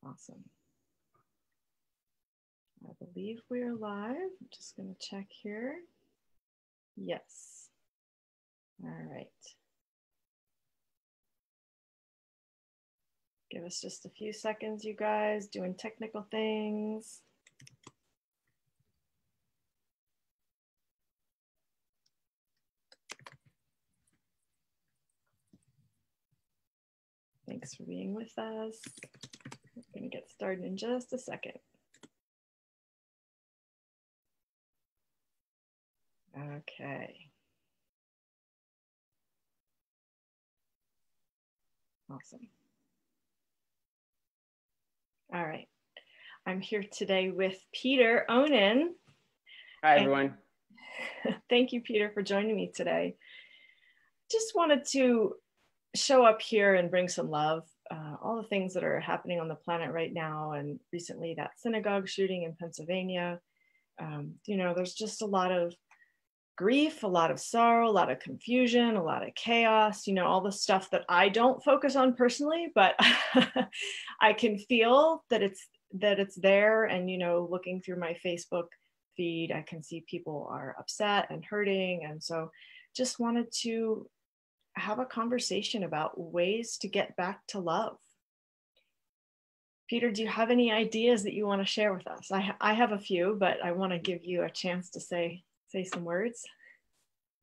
Awesome. I believe we're live. I'm just going to check here. Yes. All right. Give us just a few seconds, you guys, doing technical things. Thanks for being with us. We're going to get started in just a second. Okay. Awesome. All right. I'm here today with Peter Onan. Hi, everyone. Thank you, Peter, for joining me today. Just wanted to show up here and bring some love. All the things that are happening on the planet right now, and recently that synagogue shooting in Pennsylvania. You know, there's just a lot of grief, a lot of sorrow, a lot of confusion, a lot of chaos, you know, all the stuff that I don't focus on personally, but I can feel that it's there. And, you know, looking through my Facebook feed, I can see people are upset and hurting. And so just wanted to have a conversation about ways to get back to love. Peter, do you have any ideas that you want to share with us? I have a few, but I want to give you a chance to say some words.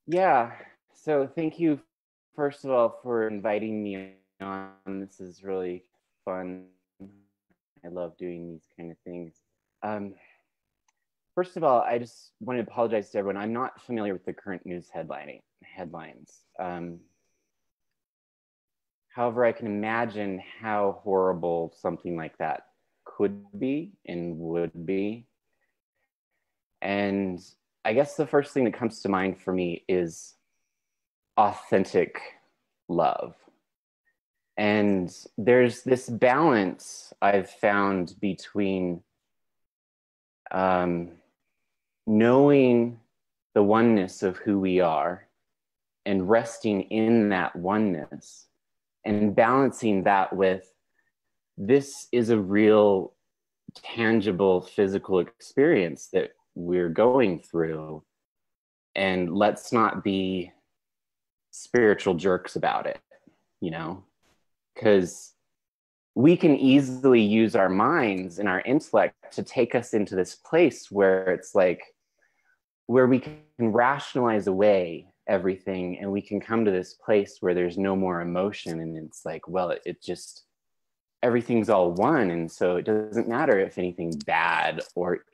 Yeah, so thank you, first of all, for inviting me on. This is really fun. I love doing these kind of things. First of all, I just want to apologize to everyone. I'm not familiar with the current news headlines. However, I can imagine how horrible something like that could be and would be. And I guess the first thing that comes to mind for me is authentic love. And there's this balance I've found between knowing the oneness of who we are and resting in that oneness, and balancing that with, this is a real, tangible, physical experience that we're going through, and let's not be spiritual jerks about it, you know, because we can easily use our minds and our intellect to take us into this place where it's like, where we can rationalize away everything, and we can come to this place where there's no more emotion, and it's like, well, it just, everything's all one, and so it doesn't matter if anything bad or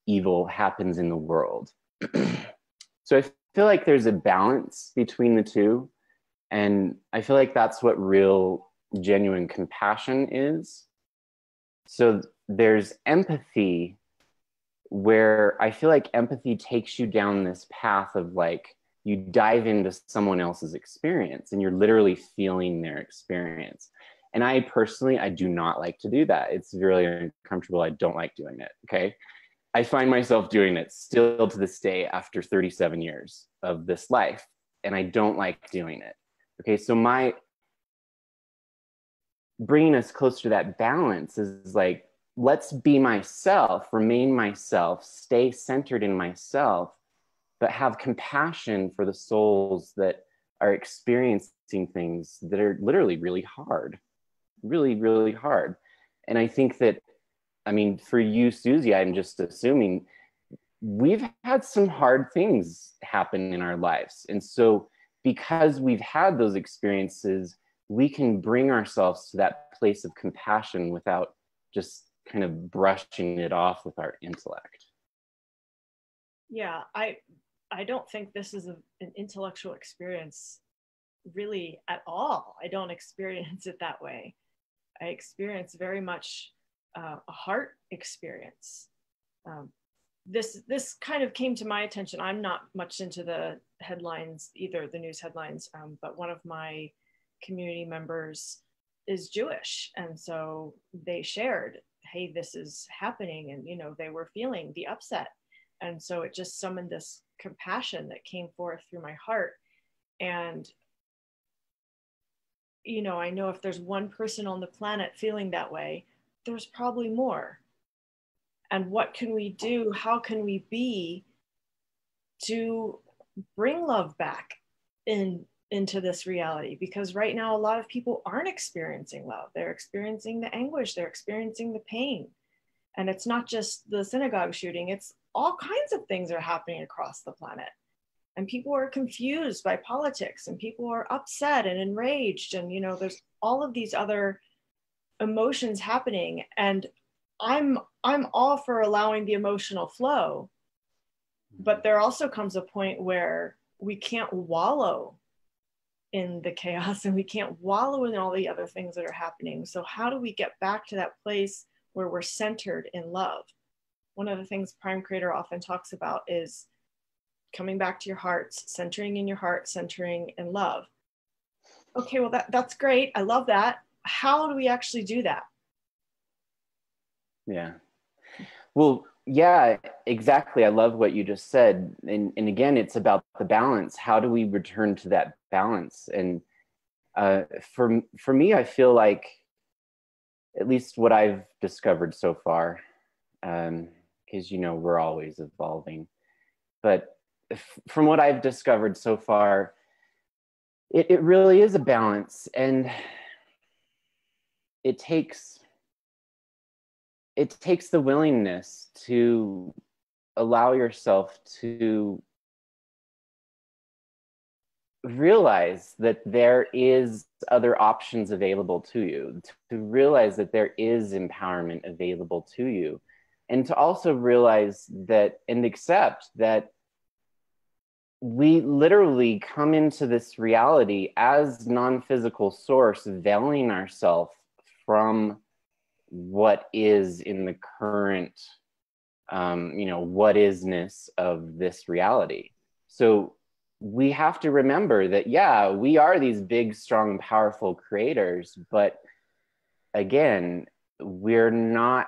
evil happens in the world. So I feel like there's a balance between the two, and I feel like that's what real, genuine compassion is. So there's empathy, where I feel like empathy takes you down this path of like, you dive into someone else's experience and you're literally feeling their experience. And I personally, I do not like to do that. It's really uncomfortable. I don't like doing it, okay? I find myself doing it still to this day after 37 years of this life, and I don't like doing it. Okay, so my bringing us closer to that balance is like, let's be myself, remain myself, stay centered in myself, but have compassion for the souls that are experiencing things that are literally really hard, really, really hard. And I think that, I mean, for you, Susie, I'm just assuming we've had some hard things happen in our lives. And so because we've had those experiences, we can bring ourselves to that place of compassion without just kind of brushing it off with our intellect. Yeah, I don't think this is an intellectual experience really at all. I don't experience it that way. I experience very much a heart experience. This kind of came to my attention. I'm not much into the headlines, either the news headlines, but one of my community members is Jewish. And so they shared, hey, this is happening. And, you know, they were feeling the upset. And so it just summoned this compassion that came forth through my heart. And, you know, I know if there's one person on the planet feeling that way, there's probably more. And what can we do? How can we be to bring love back into this reality? Because right now, a lot of people aren't experiencing love. They're experiencing the anguish, they're experiencing the pain. And it's not just the synagogue shooting, it's all kinds of things are happening across the planet. And people are confused by politics, and people are upset and enraged. And, you know, there's all of these other emotions happening. And I'm all for allowing the emotional flow. But there also comes a point where we can't wallow in the chaos, and we can't wallow in all the other things that are happening. So how do we get back to that place where we're centered in love? One of the things Prime Creator often talks about is coming back to your hearts, centering in your heart, centering in love. Okay, well, that's great. I love that. How do we actually do that? Yeah. Well, yeah, exactly. I love what you just said. And again, it's about the balance. How do we return to that balance? And for me, I feel like, at least what I've discovered so far, because, you know, we're always evolving, but from what I've discovered so far, it really is a balance. And it takes the willingness to allow yourself to realize that there is other options available to you, to realize that there is empowerment available to you, and to also realize that and accept that we literally come into this reality as non-physical source, veiling ourselves from what is in the current, what isness of this reality. So we have to remember that, yeah, we are these big, strong, powerful creators, but again, we're not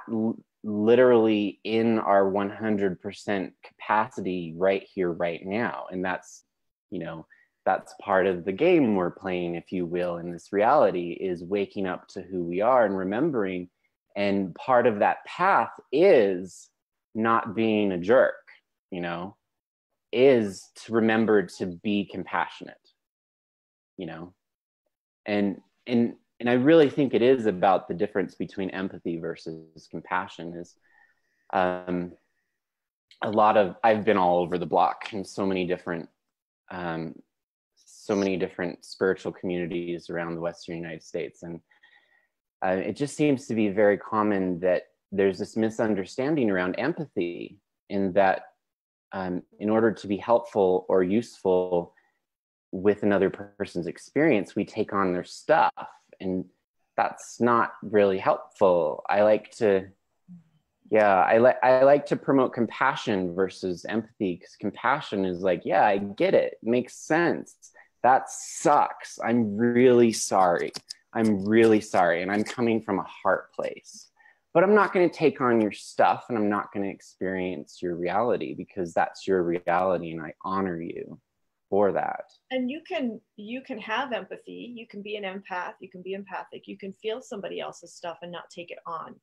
literally in our 100% capacity right here, right now. And that's, that's part of the game we're playing, if you will, in this reality, is waking up to who we are and remembering. And part of that path is not being a jerk, is to remember to be compassionate, and I really think it is about the difference between empathy versus compassion. Is I've been all over the block in so many different spiritual communities around the Western United States, and it just seems to be very common that there's this misunderstanding around empathy, in that in order to be helpful or useful with another person's experience, we take on their stuff, and that's not really helpful. I like to promote compassion versus empathy, because compassion is like, yeah, I get it. It makes sense. That sucks. I'm really sorry. And I'm coming from a heart place. But I'm not going to take on your stuff, and I'm not going to experience your reality, because that's your reality, and I honor you for that. And you can have empathy, you can be an empath, you can be empathic, you can feel somebody else's stuff and not take it on.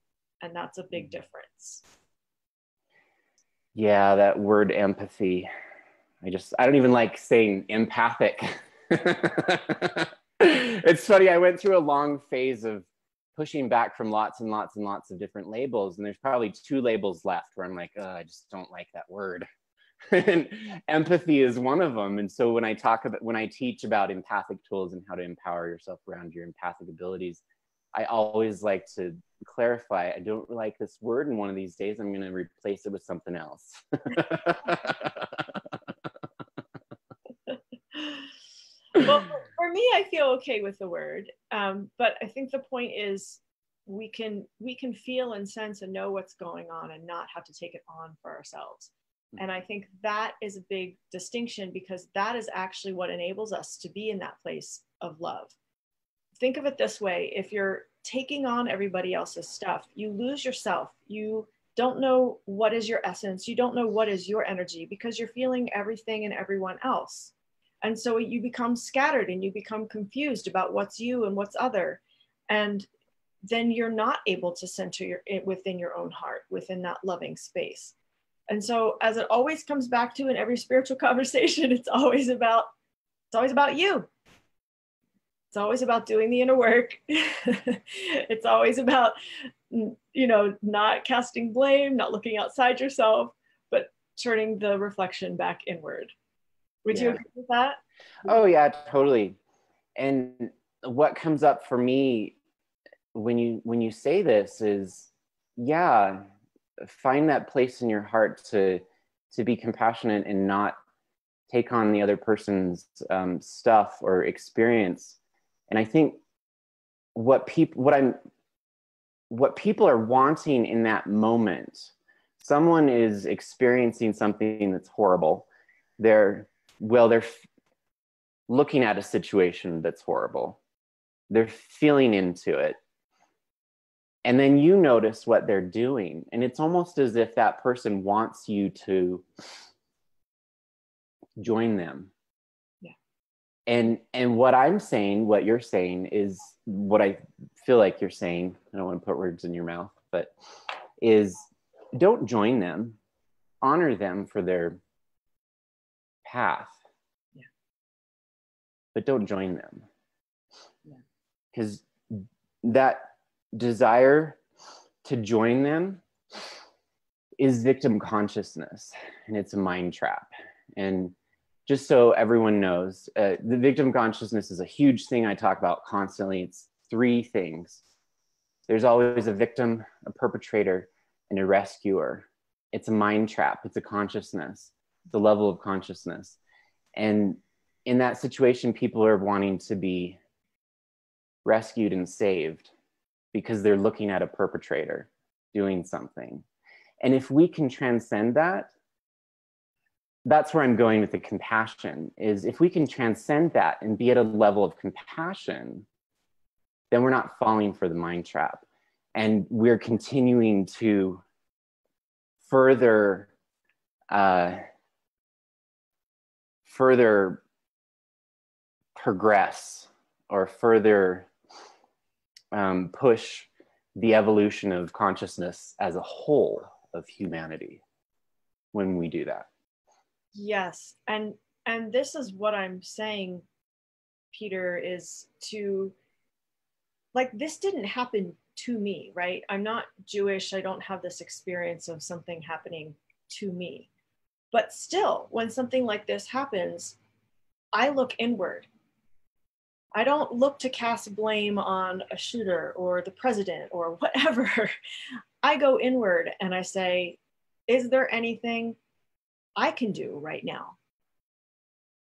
And that's a big difference. Yeah, that word empathy. I don't even like saying empathic. It's funny, I went through a long phase of pushing back from lots and lots and lots of different labels, and there's probably 2 labels left where I'm like, oh, I just don't like that word. And empathy is one of them. And so when I teach about empathic tools and how to empower yourself around your empathic abilities, I always like to clarify, I don't like this word, and one of these days I'm going to replace it with something else. Well, for me, I feel okay with the word, but I think the point is we can feel and sense and know what's going on, and not have to take it on for ourselves. And I think that is a big distinction, because that is actually what enables us to be in that place of love. Think of it this way: if you're taking on everybody else's stuff, you lose yourself. You don't know what is your essence. You don't know what is your energy, because you're feeling everything and everyone else. And so you become scattered, and you become confused about what's you and what's other. And then you're not able to center within your own heart, within that loving space. And so, as it always comes back to in every spiritual conversation, it's always about you. It's always about doing the inner work. It's always about, not casting blame, not looking outside yourself, but turning the reflection back inward. Would you agree with that? Oh yeah, totally. And what comes up for me when you say this is, find that place in your heart to be compassionate and not take on the other person's stuff or experience. And I think what people are wanting in that moment, someone is experiencing something that's horrible. They're looking at a situation that's horrible. They're feeling into it. And then you notice what they're doing. And it's almost as if that person wants you to join them. Yeah. And what I'm saying, what you're saying is what I feel like you're saying. I don't want to put words in your mouth, but is don't join them. Honor them for their path. Yeah. But don't join them. Yeah. Because that desire to join them is victim consciousness, and it's a mind trap. And just so everyone knows, the victim consciousness is a huge thing I talk about constantly. It's 3 things. There's always a victim, a perpetrator, and a rescuer. It's a mind trap. It's a consciousness. It's a level of consciousness. And in that situation, people are wanting to be rescued and saved because they're looking at a perpetrator doing something. And if we can transcend that, that's where I'm going with the compassion, is if we can transcend that and be at a level of compassion, then we're not falling for the mind trap. And we're continuing to further progress or further push the evolution of consciousness as a whole of humanity when we do that. Yes. And this is what I'm saying, Peter, is to, like, this didn't happen to me, right? I'm not Jewish. I don't have this experience of something happening to me. But still, when something like this happens, I look inward. I don't look to cast blame on a shooter or the president or whatever. I go inward and I say, is there anything I can do right now?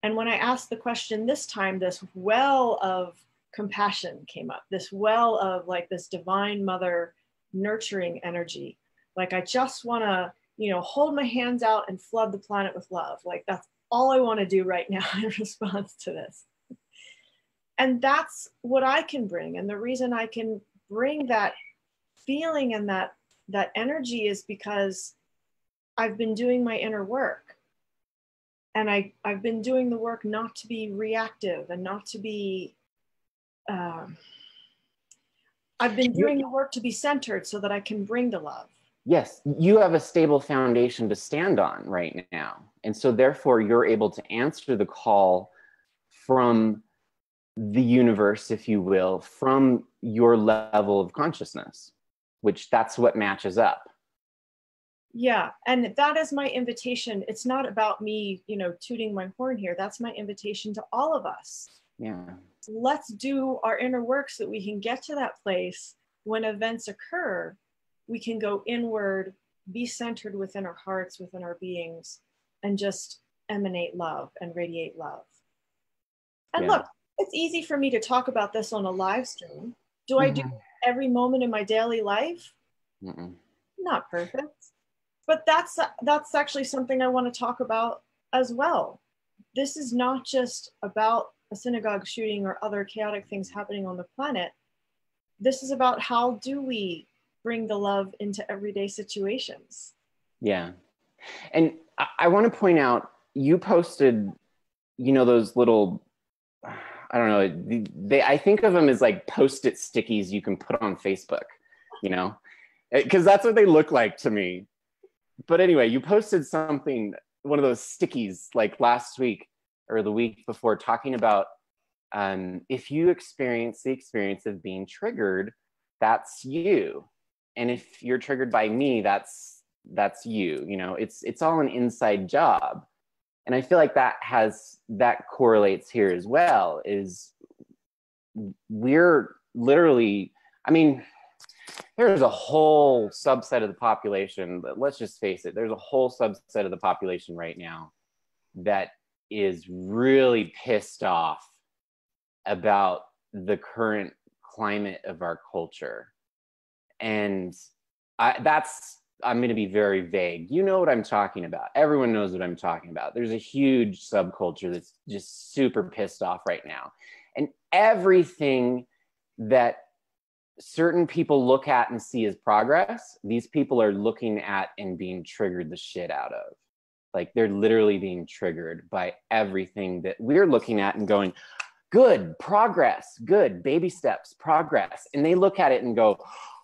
And when I asked the question this time, this well of compassion came up, this well of like this divine mother nurturing energy. Like, I just want to, hold my hands out and flood the planet with love. Like, that's all I want to do right now in response to this. And that's what I can bring. And the reason I can bring that feeling and that energy is because I've been doing my inner work. And I've been doing the work not to be reactive and not to be, I've been doing the work to be centered so that I can bring the love. Yes, you have a stable foundation to stand on right now. And so therefore you're able to answer the call from the universe, if you will, from your level of consciousness, which that's what matches up. Yeah, and that is my invitation. It's not about me, tooting my horn here. That's my invitation to all of us. Yeah. Let's do our inner work so that we can get to that place when events occur. We can go inward, be centered within our hearts, within our beings, and just emanate love and radiate love. And look, it's easy for me to talk about this on a live stream. Do I do every moment in my daily life? Not perfect. But that's actually something I want to talk about as well. This is not just about a synagogue shooting or other chaotic things happening on the planet. This is about how do we bring the love into everyday situations. Yeah. And I want to point out, you posted, those little, I don't know, I think of them as like Post-it stickies you can put on Facebook, you know, because that's what they look like to me. But anyway, you posted something, one of those stickies like last week or the week before, talking about if you experience the experience of being triggered, that's you. And if you're triggered by me, that's you. You know, it's all an inside job. And I feel like that correlates here as well, is we're literally, I mean, there's a whole subset of the population, but let's just face it, there's a whole subset of the population right now that is really pissed off about the current climate of our culture. And I'm going to be very vague. You know what I'm talking about. Everyone knows what I'm talking about. There's a huge subculture that's just super pissed off right now. And everything that certain people look at and see as progress, these people are looking at and being triggered the shit out of. Like, they're literally being triggered by everything that we're looking at and going, good, progress, good, baby steps, progress. And they look at it and go,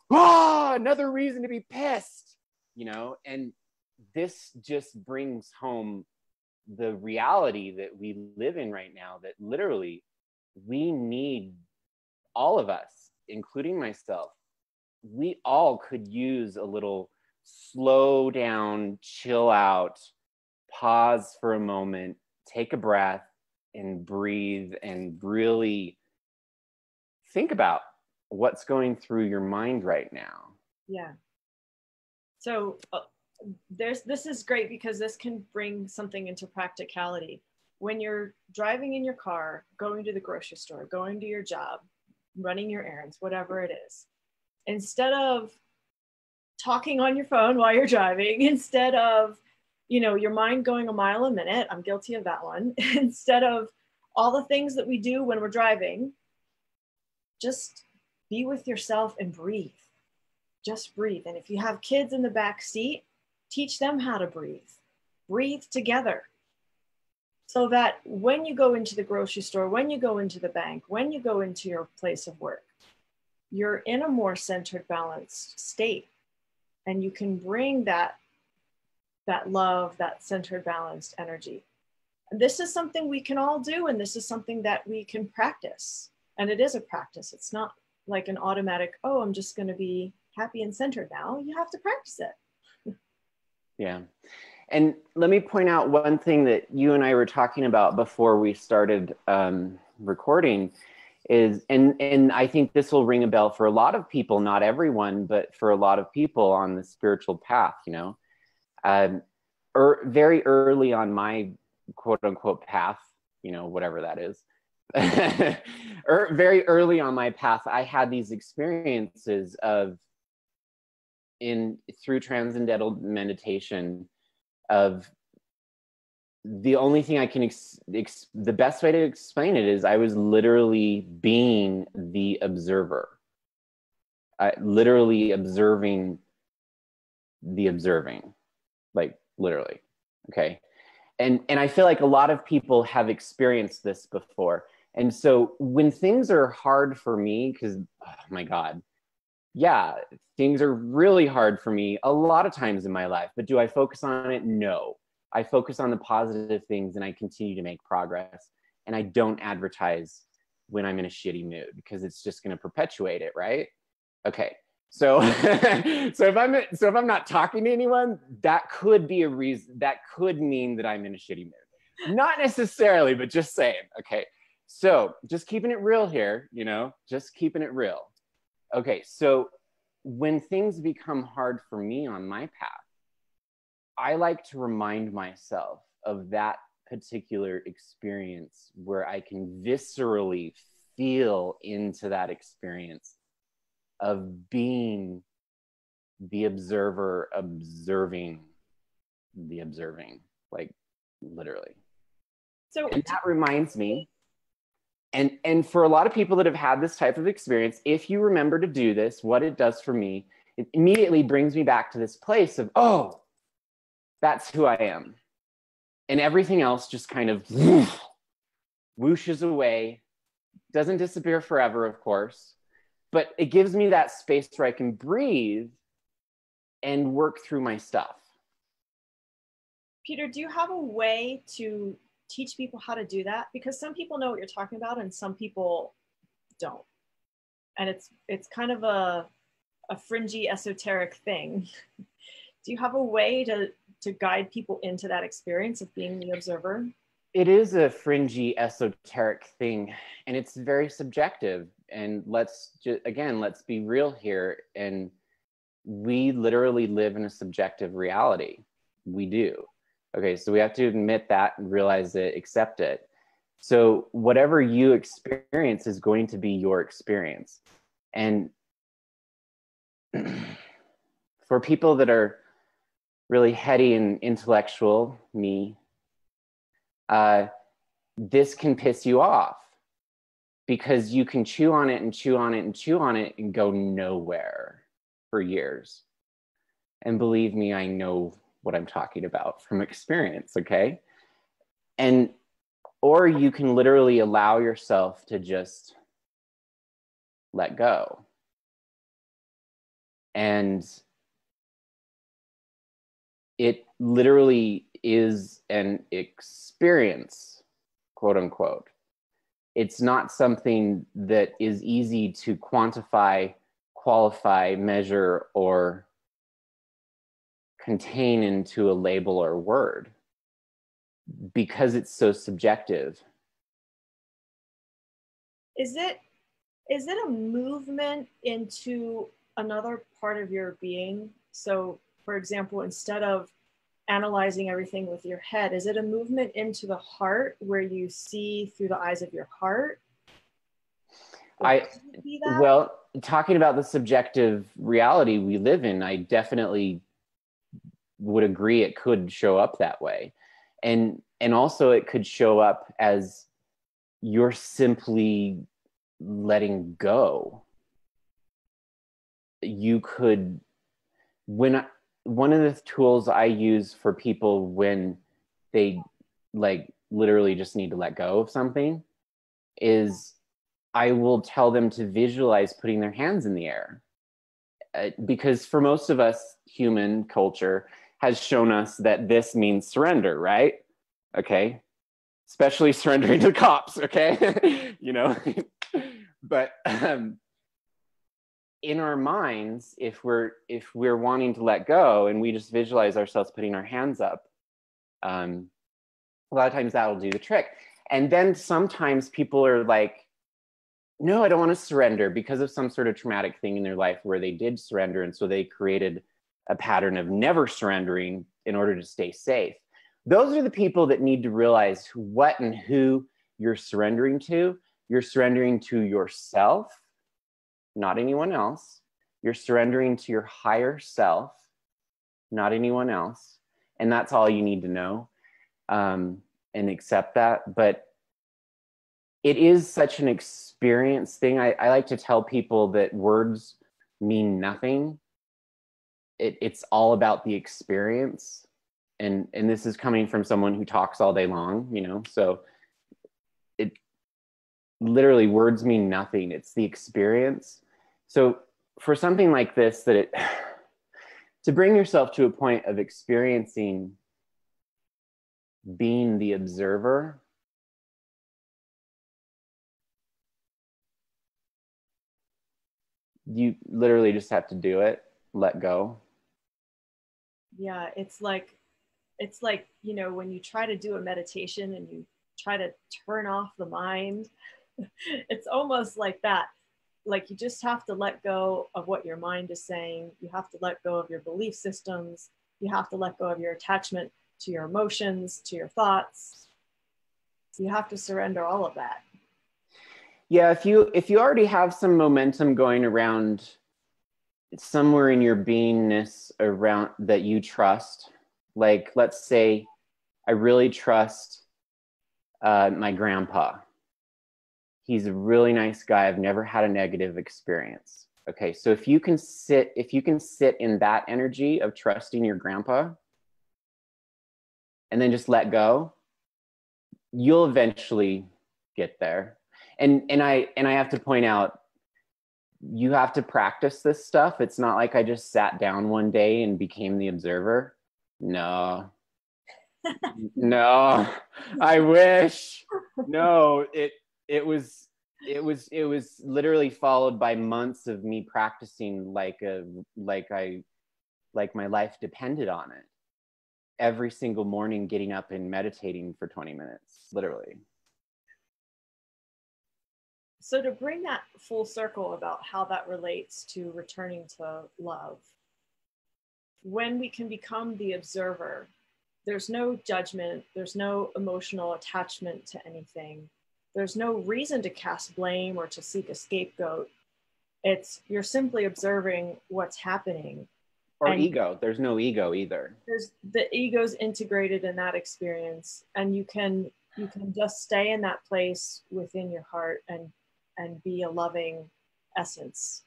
oh, another reason to be pissed, you know? And this just brings home the reality that we live in right now, that literally we need, all of us, including myself, we all could use a little slow down, chill out, pause for a moment, take a breath, and breathe, and really think about what's going through your mind right now. Yeah. So this is great, because this can bring something into practicality. When you're driving in your car, going to the grocery store, going to your job, running your errands, whatever it is, instead of talking on your phone while you're driving, instead of, you know, your mind going a mile a minute, I'm guilty of that one, instead of all the things that we do when we're driving, just be with yourself and breathe. Just breathe. And if you have kids in the back seat, teach them how to breathe. Breathe together. So that when you go into the grocery store, when you go into the bank, when you go into your place of work, you're in a more centered, balanced state. And you can bring that love, that centered, balanced energy. And this is something we can all do. And this is something that we can practice. And it is a practice. It's not like an automatic, oh, I'm just going to be happy and centered now. You have to practice it. Yeah. And let me point out one thing that you and I were talking about before we started recording is, and I think this will ring a bell for a lot of people, not everyone, but for a lot of people on the spiritual path, you know, very early on my quote unquote path, you know, whatever that is, very early on my path, I had these experiences of, through transcendental meditation, of the only thing I can, the best way to explain it is I was literally being the observer. Literally observing the observing, like literally, okay? And I feel like a lot of people have experienced this before. And so when things are hard for me, because, oh my God, yeah, things are really hard for me a lot of times in my life, but do I focus on it? No. I focus on the positive things and I continue to make progress. And I don't advertise when I'm in a shitty mood, because it's just going to perpetuate it, right? Okay. So, so if I'm not talking to anyone, that could be a reason, that could mean that I'm in a shitty mood. Not necessarily, but just saying. Okay. So just keeping it real here, you know, just keeping it real. Okay, so when things become hard for me on my path, I like to remind myself of that particular experience where I can viscerally feel into that experience of being the observer, observing the observing, like literally. So, and that reminds me, and for a lot of people that have had this type of experience, if you remember to do this, what it does for me, it immediately brings me back to this place of, oh, that's who I am. And everything else just kind of whooshes away, Doesn't disappear forever, of course, but it gives me that space where I can breathe and work through my stuff. Peter, do you have a way to teach people how to do that? Because some people know what you're talking about and some people don't. And it's kind of a fringy, esoteric thing. Do you have a way to guide people into that experience of being the observer? It is a fringy, esoteric thing, and it's very subjective. And let's be real here. And we literally live in a subjective reality. We do. Okay, so we have to admit that and realize it, accept it. So whatever you experience is going to be your experience. And for people that are really heady and intellectual, me, this can piss you off because you can chew on it and chew on it and chew on it and go nowhere for years. And believe me, I know what I'm talking about from experience, okay? Or you can literally allow yourself to just let go. And it literally is an experience, quote unquote. It's not something that is easy to quantify, qualify, measure, or contain into a label or word because it's so subjective. Is it a movement into another part of your being? So, for example, instead of analyzing everything with your head, is it a movement into the heart where you see through the eyes of your heart? Well, talking about the subjective reality we live in, I definitely would agree it could show up that way. And also it could show up as you're simply letting go. You could, one of the tools I use for people when they like literally just need to let go of something is I will tell them to visualize putting their hands in the air. Because for most of us, human culture has shown us that this means surrender, right? Okay. Especially surrendering to cops, okay? You know, but in our minds, if we're wanting to let go and we just visualize ourselves putting our hands up, a lot of times that'll do the trick. And then sometimes people are like, no, I don't want to surrender because of some sort of traumatic thing in their life where they did surrender. And so they created a pattern of never surrendering in order to stay safe. Those are the people that need to realize what and who you're surrendering to. You're surrendering to yourself, not anyone else. You're surrendering to your higher self, not anyone else. And that's all you need to know and accept that. But it is such an experience thing. I like to tell people that words mean nothing. It's all about the experience. And this is coming from someone who talks all day long, you know, so it literally words mean nothing. It's the experience. So for something like this, to bring yourself to a point of experiencing being the observer, you literally just have to do it, let go. Yeah, it's like, you know, when you try to do a meditation and you try to turn off the mind, it's almost like that. Like you just have to let go of what your mind is saying. You have to let go of your belief systems. You have to let go of your attachment to your emotions, to your thoughts. You have to surrender all of that. Yeah, if you already have some momentum going around somewhere in your beingness around that you trust, like let's say I really trust my grandpa. He's a really nice guy. I've never had a negative experience. Okay, so if you can sit in that energy of trusting your grandpa and then just let go, you'll eventually get there. And I have to point out, you have to practice this stuff. It's not like I just sat down one day and became the observer. No. No. I wish. No, it was literally followed by months of me practicing like my life depended on it. Every single morning, getting up and meditating for 20 minutes, literally. So to bring that full circle about how that relates to returning to love, when we can become the observer, there's no judgment, there's no emotional attachment to anything, there's no reason to cast blame or to seek a scapegoat. It's you're simply observing what's happening. Or ego. There's no ego either. There's the ego's integrated in that experience, and you can just stay in that place within your heart and be a loving essence.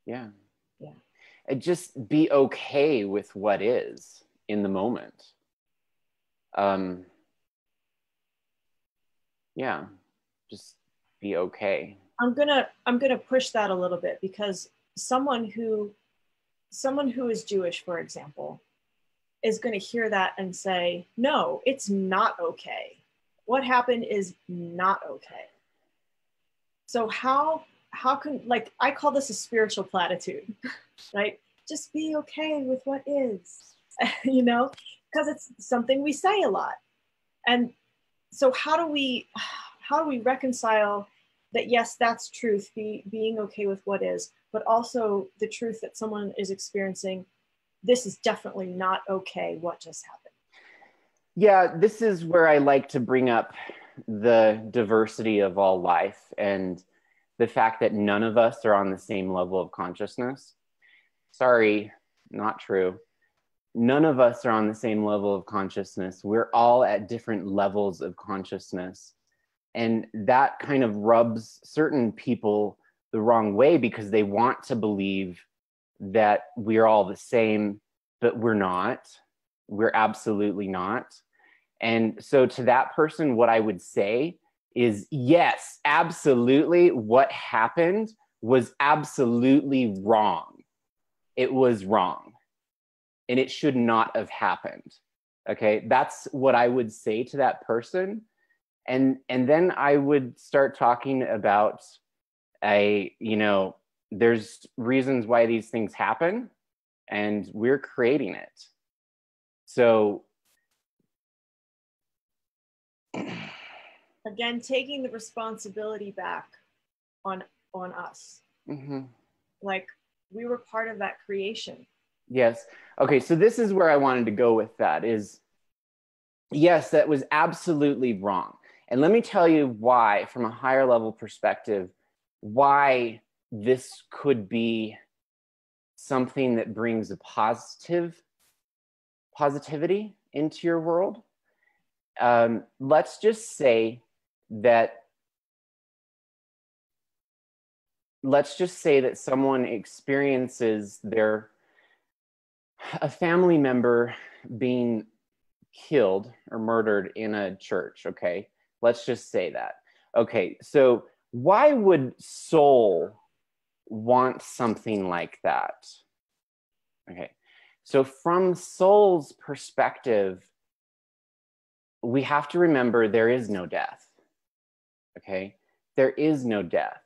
Yeah. Yeah. And just be okay with what is in the moment. Yeah, just be okay. I'm gonna push that a little bit, because someone who is Jewish, for example, is going to hear that and say, no, it's not okay. What happened is not okay. So how can, like, I call this a spiritual platitude, right? Just be okay with what is, because it's something we say a lot. And so how do we reconcile that? Yes, that's truth, being okay with what is, but also the truth that someone is experiencing, this is definitely not okay, what just happened. Yeah, this is where I like to bring up the diversity of all life and the fact that none of us are on the same level of consciousness. Sorry, not true. None of us are on the same level of consciousness. We're all at different levels of consciousness. And that kind of rubs certain people the wrong way, because they want to believe that we're all the same, but we're not. We're absolutely not. And so to that person, what I would say is, yes, absolutely, what happened was absolutely wrong. It was wrong. And it should not have happened. Okay, that's what I would say to that person. And then I would start talking about there's reasons why these things happen, and we're creating it. So again, taking the responsibility back on us. Mm-hmm. Like, we were part of that creation. Yes. Okay, so this is where I wanted to go with that is, yes, that was absolutely wrong. And let me tell you why, from a higher level perspective, why this could be something that brings a positivity into your world. Let's just say that someone experiences a family member being killed or murdered in a church. Okay, let's just say that. Okay, so why would soul want something like that? Okay, so from soul's perspective, we have to remember there is no death. Okay, there is no death.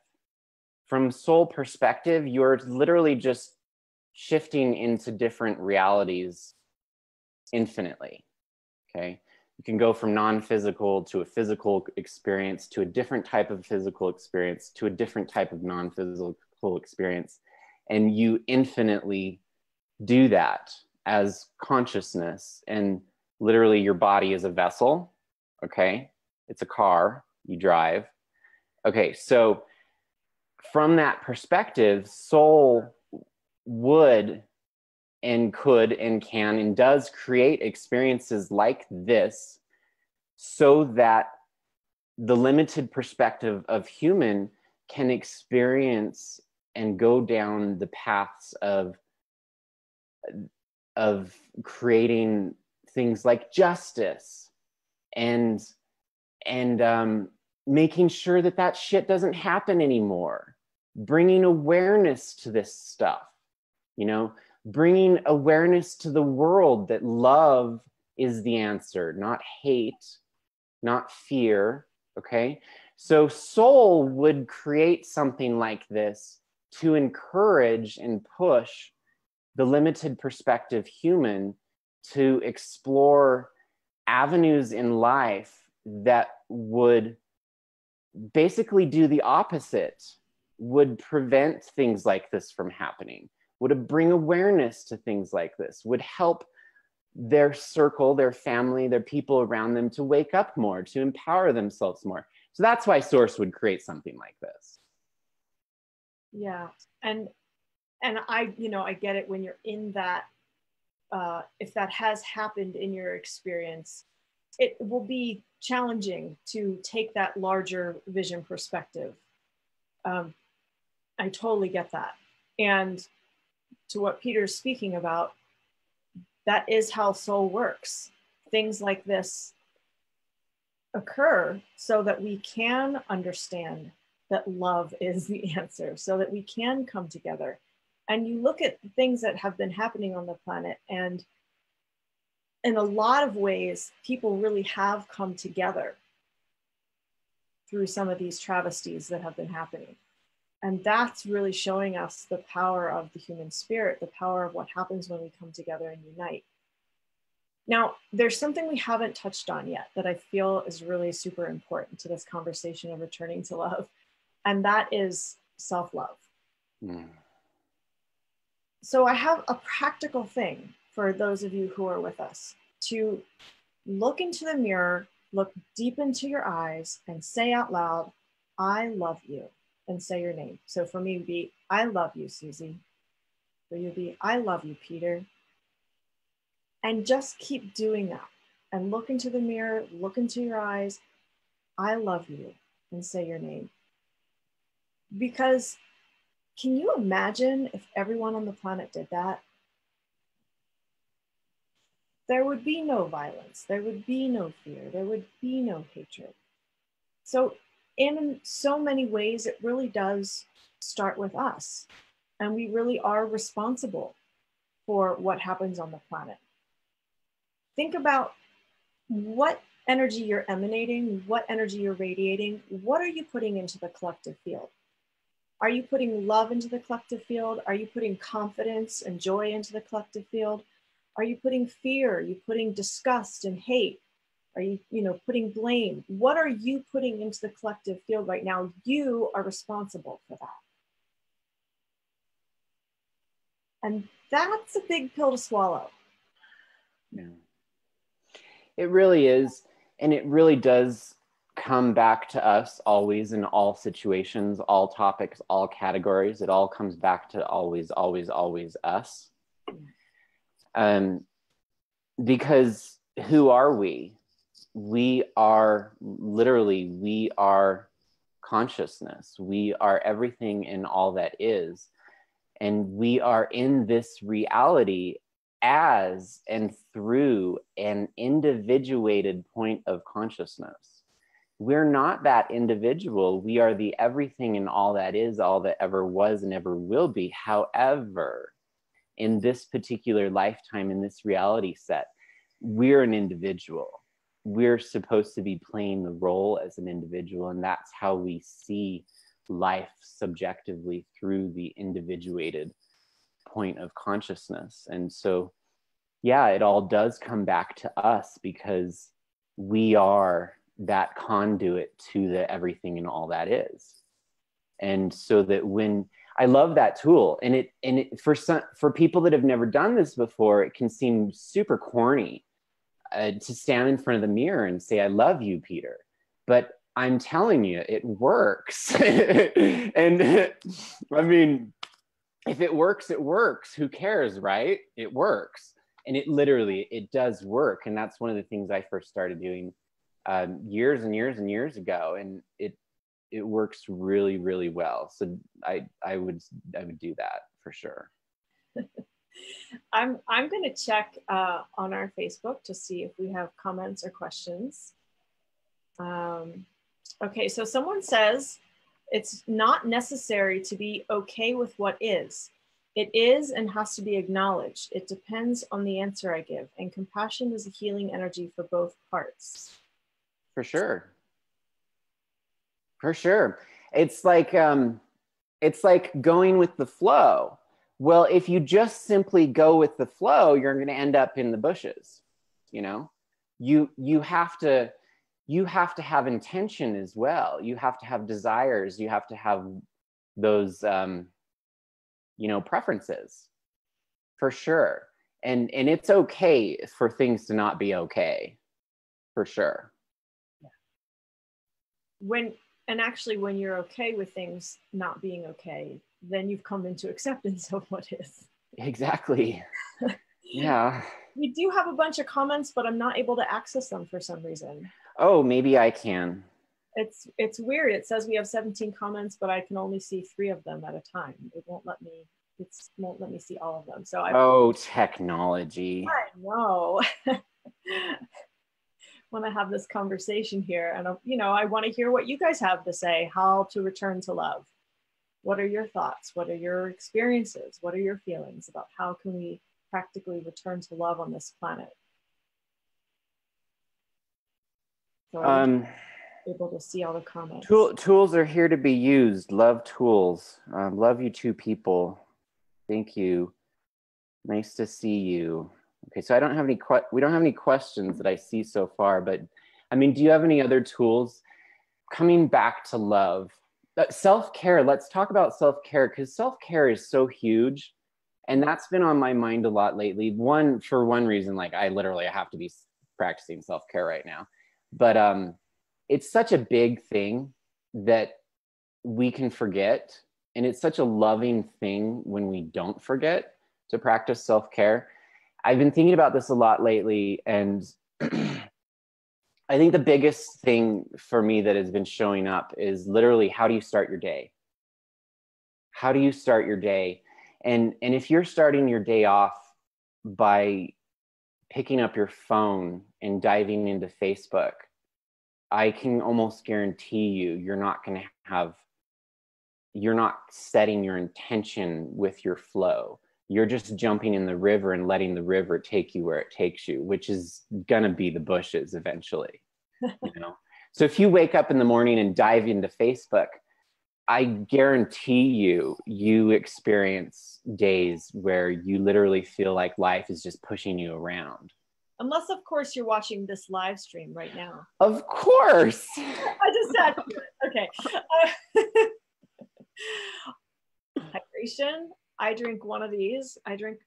From soul perspective, you're literally just shifting into different realities infinitely. Okay, you can go from non-physical to a physical experience, to a different type of physical experience, to a different type of non-physical experience, and you infinitely do that as consciousness. And literally, your body is a vessel. Okay, it's a car you drive. Okay, so from that perspective, soul would and could and can and does create experiences like this, so that the limited perspective of human can experience and go down the paths of creating things like justice and and making sure that that shit doesn't happen anymore, bringing awareness to this stuff, you know, bringing awareness to the world that love is the answer, not hate, not fear. Okay. So soul would create something like this to encourage and push the limited perspective human to explore avenues in life that would basically do the opposite, would prevent things like this from happening, would bring awareness to things like this, would help their circle, their family, their people around them to wake up more, to empower themselves more. So that's why Source would create something like this. Yeah. And I, you know, I get it when you're in that, if that has happened in your experience, it will be challenging to take that larger vision perspective. I totally get that. And to what Peter's speaking about, that is how soul works. Things like this occur so that we can understand that love is the answer, so that we can come together. And you look at things that have been happening on the planet, and in a lot of ways, people really have come together through some of these travesties that have been happening. And that's really showing us the power of the human spirit, the power of what happens when we come together and unite. Now, there's something we haven't touched on yet that I feel is really super important to this conversation of returning to love, and that is self-love. Mm. So I have a practical thing for those of you who are with us to look into the mirror, look deep into your eyes, and say out loud, I love you, and say your name. So for me, it would be, I love you, Susie. For you, it would be, I love you, Peter. And just keep doing that. And look into the mirror, look into your eyes, I love you, and say your name. Because can you imagine if everyone on the planet did that? There would be no violence, there would be no fear, there would be no hatred. So in so many ways, it really does start with us. And we really are responsible for what happens on the planet. Think about what energy you're emanating, what energy you're radiating. What are you putting into the collective field? Are you putting love into the collective field? Are you putting confidence and joy into the collective field? Are you putting fear? Are you putting disgust and hate? Are you, putting blame? What are you putting into the collective field right now? You are responsible for that. And that's a big pill to swallow. Yeah. It really is. And it really does come back to us always in all situations, all topics, all categories. It all comes back to always, always, always us. Because who are we? We are consciousness. We are everything in all that is. And we are in this reality as and through an individuated point of consciousness. We're not that individual. We are the everything and all that is, all that ever was and ever will be. However, in this particular lifetime, in this reality set, we're an individual. We're supposed to be playing the role as an individual, and that's how we see life subjectively, through the individuated point of consciousness. And so, yeah, it all does come back to us, because we are that conduit to the everything and all that is. And so that when I love that tool, and it for people that have never done this before, it can seem super corny to stand in front of the mirror and say, I love you, Peter. But I'm telling you, it works. And I mean, if it works, it works. Who cares, right? It works. And it does work. And that's one of the things I first started doing years and years and years ago. And it works really, really well. So I would do that for sure. I'm going to check on our Facebook to see if we have comments or questions. Okay, so someone says it's not necessary to be okay with what is. It is and has to be acknowledged. It depends on the answer I give. And compassion is a healing energy for both parts. For sure. For sure. It's like going with the flow. Well, if you just simply go with the flow, you're going to end up in the bushes. You know, you have to have intention as well. You have to have desires. You have to have those preferences, for sure. And it's okay for things to not be okay, for sure. Actually, when you're okay with things not being okay, then you've come into acceptance of what is. Exactly. Yeah. We do have a bunch of comments, but I'm not able to access them for some reason. Oh, maybe I can. It's weird. It says we have 17 comments, but I can only see 3 of them at a time. It won't let me see all of them. So technology. I know. Want to have this conversation here, and I want to hear what you guys have to say. How to return to love. What are your thoughts? What are your experiences? What are your feelings about how can we practically return to love on this planet? So I'm able to see all the comments. Tools are here to be used. Love tools. Love you two people. Thank you. Nice to see you. Okay, so we don't have any questions that I see so far, but I mean, do you have any other tools? Coming back to love. Self-care, let's talk about self-care, because self-care is so huge. And that's been on my mind a lot lately. For one reason, like I literally have to be practicing self-care right now. But it's such a big thing that we can forget. And it's such a loving thing when we don't forget to practice self-care. I've been thinking about this a lot lately, and I think the biggest thing for me that has been showing up is literally, how do you start your day? How do you start your day? And if you're starting your day off by picking up your phone and diving into Facebook, I can almost guarantee you're not setting your intention with your flow. You're just jumping in the river and letting the river take you where it takes you, which is gonna be the bushes eventually. So if you wake up in the morning and dive into Facebook, I guarantee you experience days where you literally feel like life is just pushing you around. Unless, of course, you're watching this live stream right now. Of course. I just had to do it. Okay. Hydration. I drink one of these.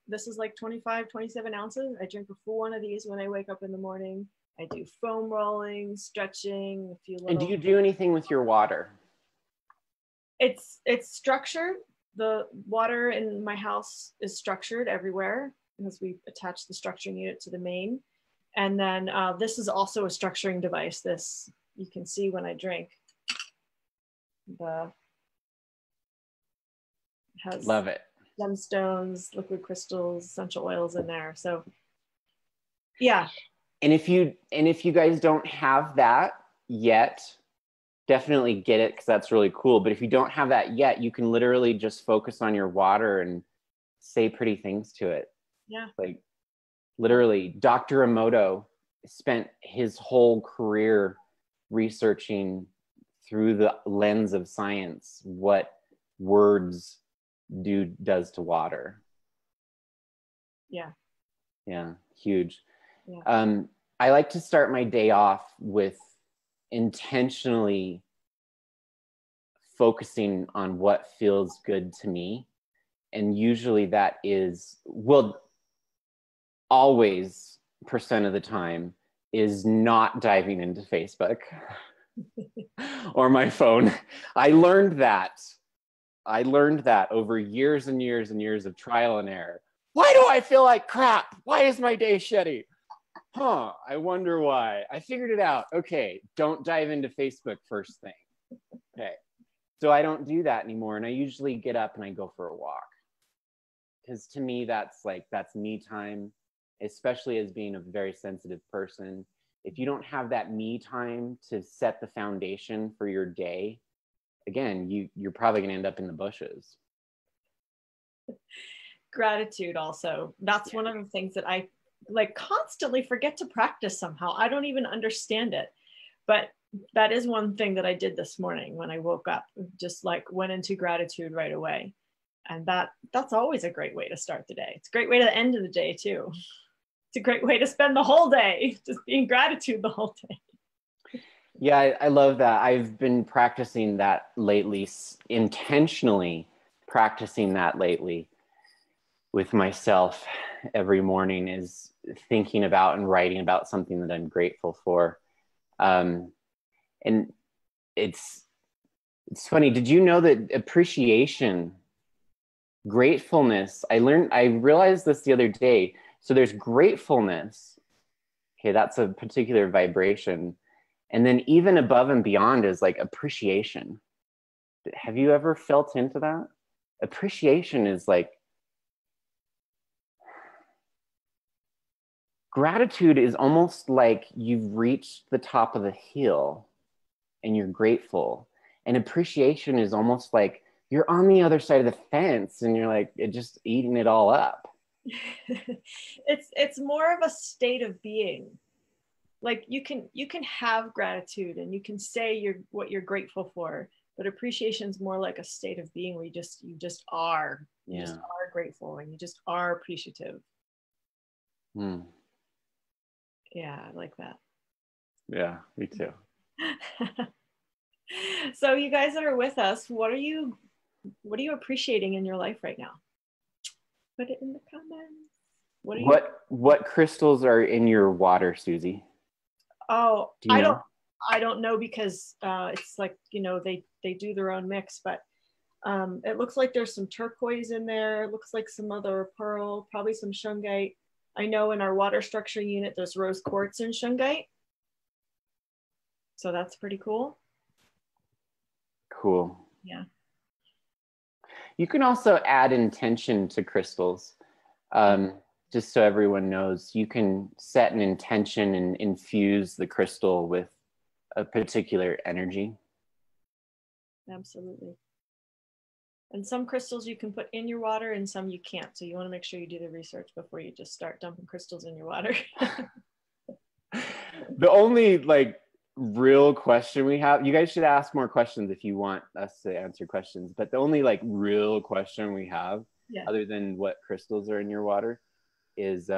This is like 25, 27 ounces. I drink a full one of these when I wake up in the morning. I do foam rolling, stretching, And do you do anything with your water? It's structured. The water in my house is structured everywhere because we attach the structuring unit to the main. And then this is also a structuring device. This, you can see when I drink. Has Love it. Gemstones, liquid crystals, essential oils in there. So yeah. And if you guys don't have that yet, definitely get it, because that's really cool. But if you don't have that yet, you can literally just focus on your water and say pretty things to it. Yeah. Like literally, Dr. Emoto spent his whole career researching through the lens of science what words does to water. Yeah. Yeah, huge. Yeah. I like to start my day off with intentionally focusing on what feels good to me. And usually that is, well, always % of the time, is not diving into Facebook or my phone. I learned that over years and years and years of trial and error. Why do I feel like crap? Why is my day shitty? I wonder why. I figured it out. Okay, don't dive into Facebook first thing. Okay, so I don't do that anymore. And I usually get up and I go for a walk. Because to me, that's me time, especially as being a very sensitive person. if you don't have that me time to set the foundation for your day, again, you're probably going to end up in the bushes. Gratitude also. That's one of the things that I like constantly forget to practice somehow. I don't even understand it. But that is one thing that I did this morning when I woke up, just like went into gratitude right away. And that's always a great way to start the day. It's a great way to the end of the day too. It's a great way to spend the whole day, just being gratitude the whole day. Yeah, I love that. I've been practicing that lately, intentionally practicing that lately with myself every morning, is thinking about and writing about something that I'm grateful for. And it's funny. Did you know that appreciation, gratefulness, I realized this the other day. So there's gratefulness. Okay, that's a particular vibration. And then even above and beyond is like appreciation. Have you ever felt into that? Appreciation is like, gratitude is almost like you've reached the top of the hill and you're grateful. And appreciation is almost like you're on the other side of the fence and you're like just eating it all up. It's more of a state of being. Like you can have gratitude and you can say what you're grateful for, but appreciation is more like a state of being where you just are. You just are grateful and you just are appreciative. Yeah, I like that. Yeah, me too. So you guys that are with us, what are you appreciating in your life right now? Put it in the comments. What crystals are in your water, Susie? Oh, I don't know because it's like, they do their own mix, but it looks like there's some turquoise in there. It looks like some other pearl, probably some shungite. I know in our water structure unit, there's rose quartz and shungite. So that's pretty cool. Cool. Yeah. You can also add intention to crystals. Just so everyone knows, you can set an intention and infuse the crystal with a particular energy. Absolutely. And some crystals you can put in your water and some you can't. So you want to make sure you do the research before you just start dumping crystals in your water. The only real question we have, you guys should ask more questions if you want us to answer questions, but the only real question we have, other than what crystals are in your water, is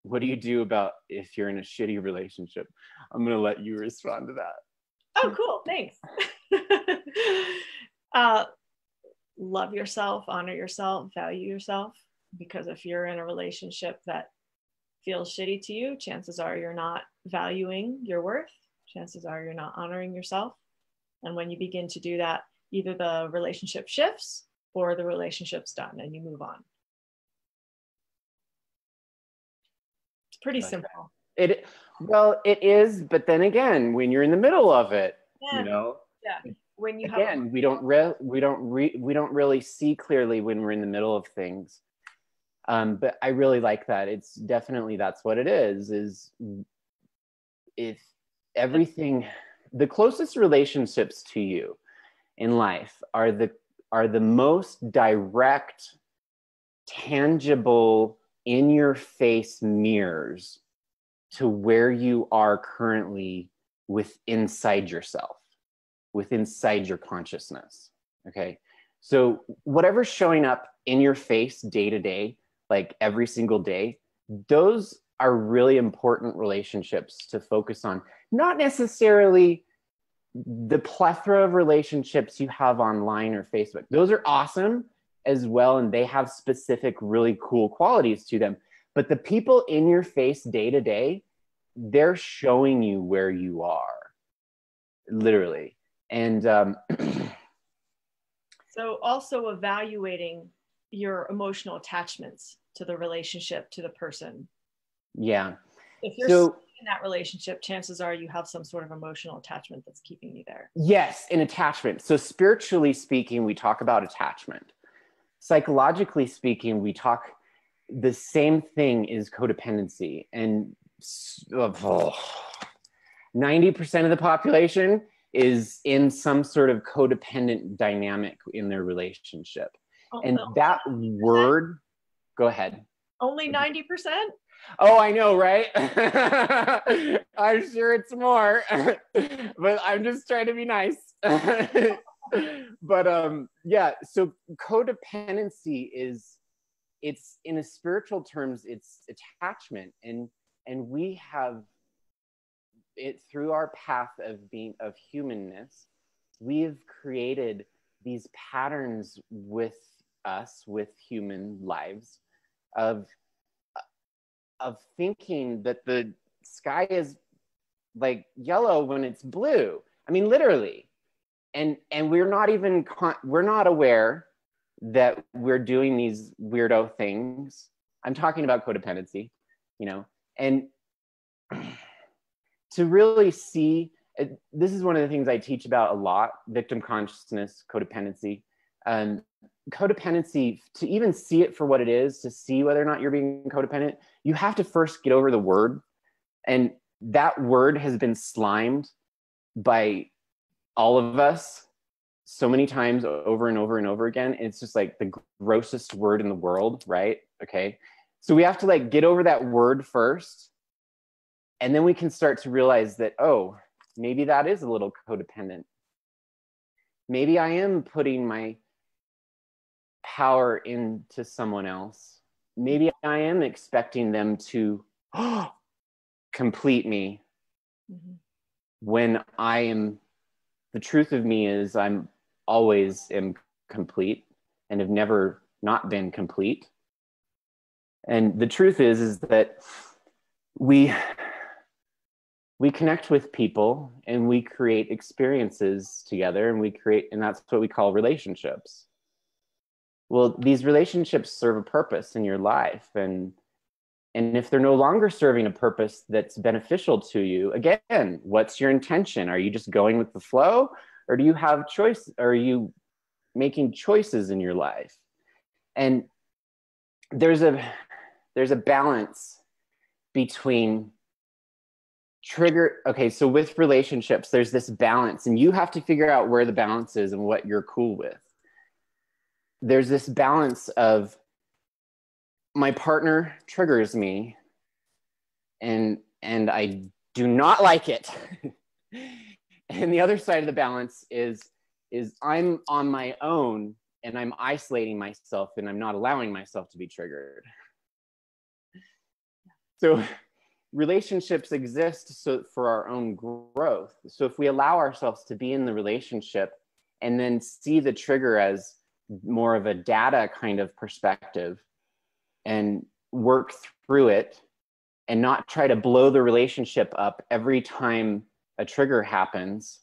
what do you do about if you're in a shitty relationship? I'm going to let you respond to that. Oh, cool. Thanks. Love yourself, honor yourself, value yourself, because if you're in a relationship that feels shitty to you, chances are you're not valuing your worth. Chances are you're not honoring yourself. And when you begin to do that, either the relationship shifts or the relationship's done and you move on. It's pretty simple. It is, but then again, when you're in the middle of it, when you again, we don't really see clearly when we're in the middle of things. But I really like that. It's definitely, that's what it is if everything, the closest relationships to you in life are the most direct, tangible, in your face mirrors to where you are currently inside yourself, inside your consciousness. Okay. So whatever's showing up in your face day to day, like every single day, those are really important relationships to focus on. Not necessarily the plethora of relationships you have online or Facebook. Those are awesome as well, and they have specific really cool qualities to them. But the people in your face day to day, they're showing you where you are, literally. And so also evaluating your emotional attachments to the relationship, to the person. Yeah. If you're in that relationship, chances are you have some sort of emotional attachment that's keeping you there. Yes, an attachment. So spiritually speaking, we talk about attachment. Psychologically speaking, we talk, the same thing is codependency. And 90% of the population is in some sort of codependent dynamic in their relationship. And that word, go ahead. Only 90%? Oh, I know, right? I'm sure it's more, but I'm just trying to be nice. But yeah, so codependency it's in a spiritual terms, it's attachment, and we have it through our path of humanness. We've created these patterns with us, with human lives, of thinking that the sky is like yellow when it's blue. I mean, literally. And we're not aware that we're doing these weirdo things. I'm talking about codependency, and to really see, this is one of the things I teach about a lot: victim consciousness, codependency. Codependency, to even see it for what it is, to see whether or not you're being codependent, you have to first get over the word. And that word has been slimed by all of us so many times over and over and over again. It's just like the grossest word in the world, right? Okay. So we have to like get over that word first. And then we can start to realize that, oh, maybe that is a little codependent. Maybe I am putting my power into someone else. Maybe I am expecting them to complete me when I am, the truth of me is I'm always incomplete and have never not been complete. And the truth is that we connect with people and we create experiences together, and that's what we call relationships. Well, these relationships serve a purpose in your life. And if they're no longer serving a purpose that's beneficial to you, again, what's your intention? Are you just going with the flow, or do you have choice? Are you making choices in your life? And there's a balance between okay, so with relationships, there's this balance, and you have to figure out where the balance is and what you're cool with. There's this balance of, my partner triggers me and I do not like it. And the other side of the balance is I'm on my own and I'm isolating myself and I'm not allowing myself to be triggered. So relationships exist for our own growth. So if we allow ourselves to be in the relationship and then see the trigger as more of a data kind of perspective and work through it and not try to blow the relationship up every time a trigger happens,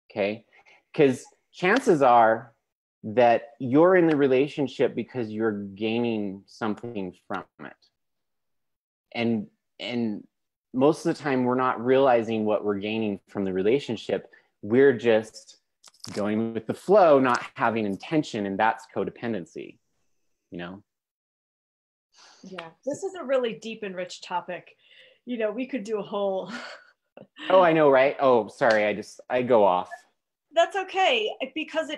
okay? Because chances are that you're in the relationship because you're gaining something from it. And most of the time we're not realizing what we're gaining from the relationship. We're just going with the flow, not having intention, and that's codependency, Yeah, this is a really deep and rich topic. We could do a whole Oh, I know, right? Oh, sorry, I go off. That's okay, because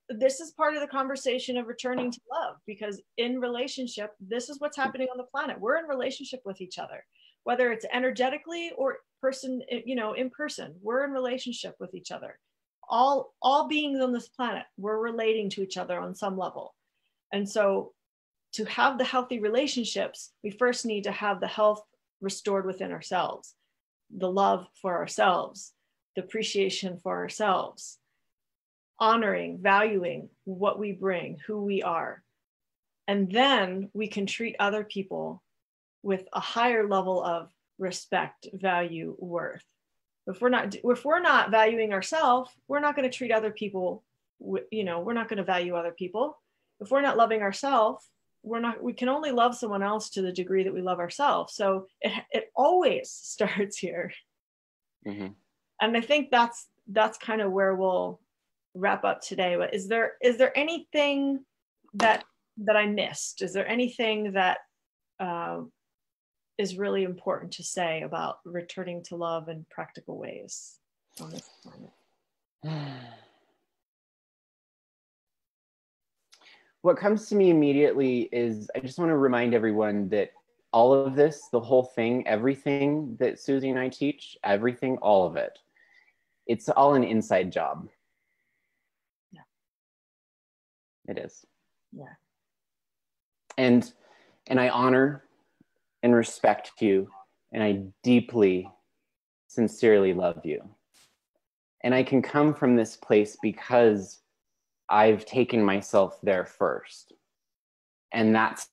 this is part of the conversation of returning to love, because in relationship, this is what's happening on the planet. We're in relationship with each other, whether it's energetically or in person. We're in relationship with each other. All beings on this planet, we're relating to each other on some level. And so to have the healthy relationships, we first need to have the health restored within ourselves, the love for ourselves, the appreciation for ourselves, honoring, valuing what we bring, who we are. And then we can treat other people with a higher level of respect, value, worth. If we're not valuing ourselves, we're not going to treat other people, we're not going to value other people. If we're not loving ourselves, we can only love someone else to the degree that we love ourselves. So it always starts here. Mm-hmm. And I think that's kind of where we'll wrap up today. But is there anything that I missed? Is there anything that is really important to say about returning to love in practical ways on this planet? What comes to me immediately is I just want to remind everyone that all of this, the whole thing, everything that Susie and I teach, everything, all of it, it's all an inside job. Yeah. It is. Yeah. And I honor and respect you, and I deeply, sincerely love you. And I can come from this place because I've taken myself there first. And that's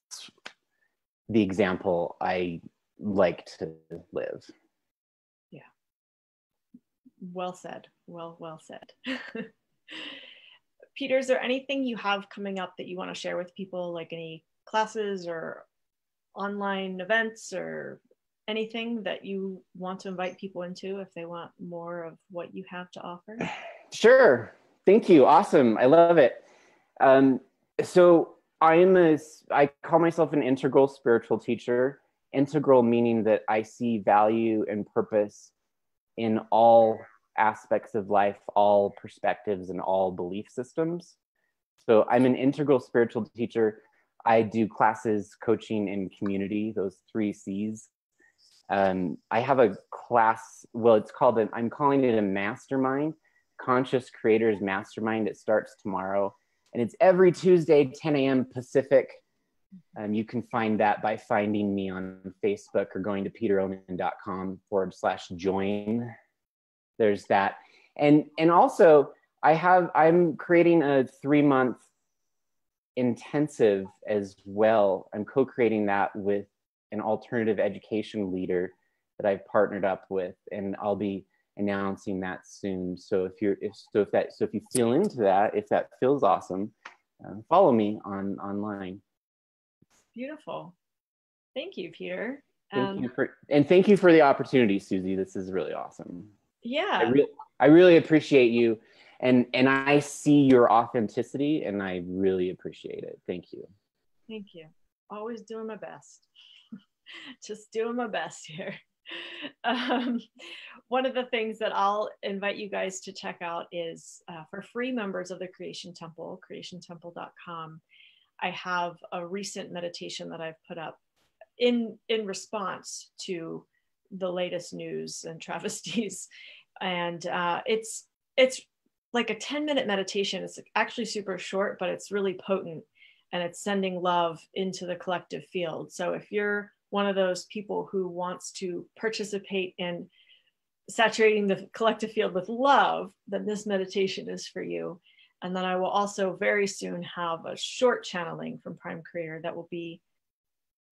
the example I like to live. Yeah. Well said. Well said. Peter, is there anything you have coming up that you want to share with people, like any classes or online events or anything that you want to invite people into if they want more of what you have to offer? Sure. Thank you. Awesome. I love it. So I call myself an integral spiritual teacher. Integral meaning that I see value and purpose in all aspects of life, all perspectives, and all belief systems. So I'm an integral spiritual teacher. I do classes, coaching, and community, those 3 C's. I have a class, well, I'm calling it a mastermind, Conscious Creators Mastermind. It starts tomorrow, and it's every Tuesday, 10 a.m. Pacific. You can find that by finding me on Facebook or going to peteronan.com/join. There's that. And also I'm creating a 3-month intensive as well. I'm co-creating that with an alternative education leader that I've partnered up with, and I'll be announcing that soon. So if you feel into that, if that feels awesome, follow me online. Beautiful. Thank you, Peter. Thank you for the opportunity, Susie. This is really awesome. Yeah. I really appreciate you, and I see your authenticity, and I really appreciate it. Thank you. Thank you. Always doing my best. Just doing my best here. One of the things that I'll invite you guys to check out is for free members of the Creation Temple, creationtemple.com. I have a recent meditation that I've put up in response to the latest news and travesties. And it's like a 10-minute meditation. It's actually super short, but it's really potent, and it's sending love into the collective field. So if you're one of those people who wants to participate in saturating the collective field with love, then this meditation is for you. And then I will also very soon have a short channeling from Prime Creator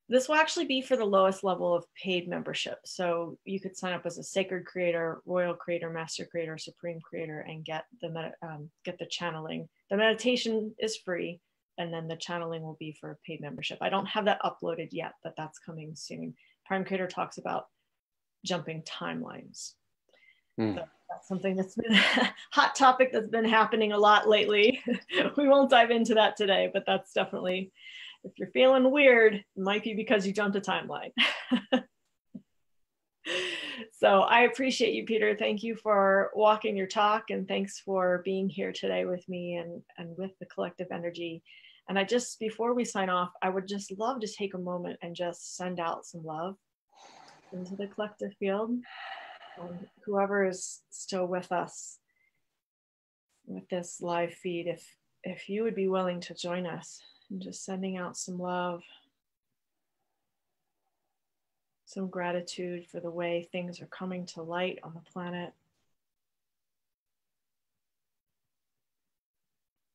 this will actually be for the lowest level of paid membership. So you could sign up as a Sacred Creator, Royal Creator, Master Creator, Supreme Creator, and get the channeling. The meditation is free, and then the channeling will be for paid membership. I don't have that uploaded yet, but that's coming soon. Prime Creator talks about jumping timelines. So that's something that's been a hot topic that's been happening a lot lately. We won't dive into that today, but that's definitely, if you're feeling weird, it might be because you jumped a timeline. So I appreciate you, Peter. Thank you for walking your talk, and thanks for being here today with me and with the collective energy. And before we sign off, I would just love to take a moment and just send out some love into the collective field. And whoever is still with us with this live feed, if you would be willing to join us in just sending out some love, some gratitude for the way things are coming to light on the planet.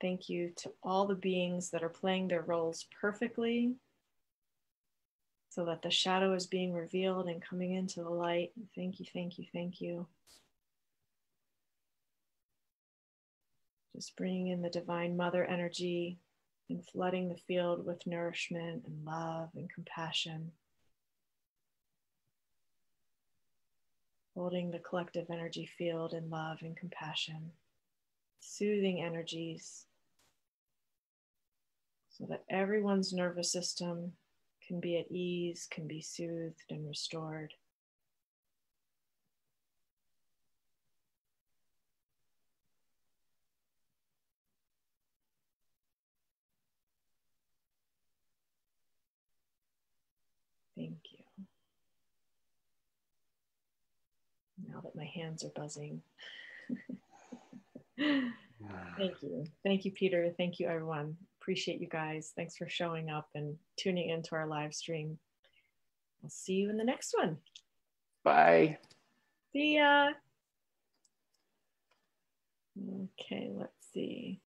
Thank you to all the beings that are playing their roles perfectly, so that the shadow is being revealed and coming into the light. Thank you, thank you, thank you. Just bringing in the Divine Mother energy and flooding the field with nourishment and love and compassion. Holding the collective energy field in love and compassion. Soothing energies so that everyone's nervous system can be at ease, can be soothed and restored. Thank you. Now that my hands are buzzing. Thank you. Thank you, Peter. Thank you, everyone. Appreciate you guys. Thanks for showing up and tuning into our live stream. I'll see you in the next one. Bye. See ya. Okay, let's see.